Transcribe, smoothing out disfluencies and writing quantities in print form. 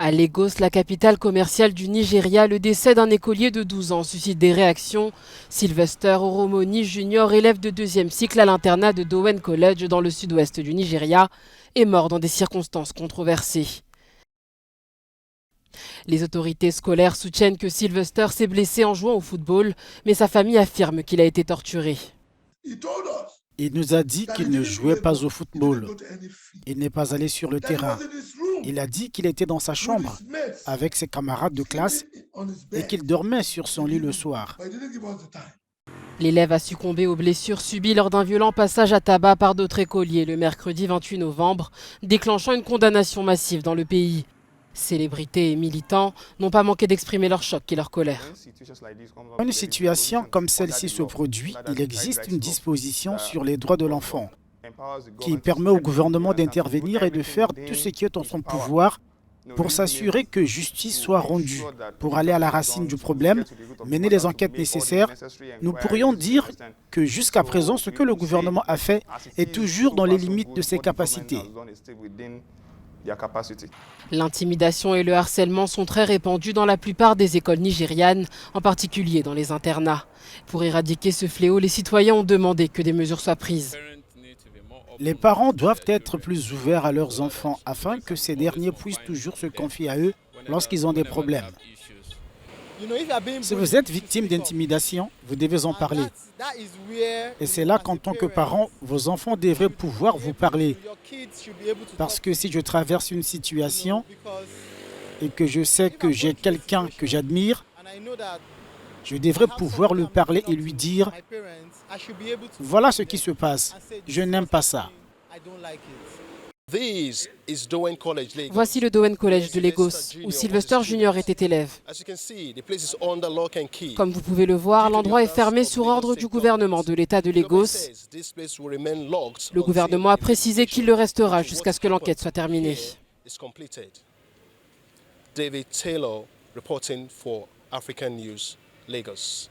À Lagos, la capitale commerciale du Nigeria, le décès d'un écolier de 12 ans suscite des réactions. Sylvester Oromoni Jr., élève de deuxième cycle à l'internat de Dowen College dans le sud-ouest du Nigeria, est mort dans des circonstances controversées. Les autorités scolaires soutiennent que Sylvester s'est blessé en jouant au football, mais sa famille affirme qu'il a été torturé. Il nous a dit qu'il ne jouait pas au football. Il n'est pas allé sur le terrain. Il a dit qu'il était dans sa chambre avec ses camarades de classe et qu'il dormait sur son lit le soir. L'élève a succombé aux blessures subies lors d'un violent passage à tabac par d'autres écoliers le mercredi 28 novembre, déclenchant une condamnation massive dans le pays. Célébrités et militants n'ont pas manqué d'exprimer leur choc et leur colère. Quand une situation comme celle-ci se produit, il existe une disposition sur les droits de l'enfant qui permet au gouvernement d'intervenir et de faire tout ce qui est en son pouvoir pour s'assurer que justice soit rendue, pour aller à la racine du problème, mener les enquêtes nécessaires. Nous pourrions dire que jusqu'à présent, ce que le gouvernement a fait est toujours dans les limites de ses capacités. L'intimidation et le harcèlement sont très répandus dans la plupart des écoles nigérianes, en particulier dans les internats. Pour éradiquer ce fléau, les citoyens ont demandé que des mesures soient prises. Les parents doivent être plus ouverts à leurs enfants afin que ces derniers puissent toujours se confier à eux lorsqu'ils ont des problèmes. Si vous êtes victime d'intimidation, vous devez en parler. Et c'est là qu'en tant que parent, vos enfants devraient pouvoir vous parler. Parce que si je traverse une situation et que je sais que j'ai quelqu'un que j'admire, je devrais pouvoir lui parler et lui dire « Voilà ce qui se passe, je n'aime pas ça ». Voici le Dowen College de Lagos, où Sylvester Jr. était élève. Comme vous pouvez le voir, l'endroit est fermé sur ordre du gouvernement de l'État de Lagos. Le gouvernement a précisé qu'il le restera jusqu'à ce que l'enquête soit terminée. David Taylor reporting for African News, Lagos.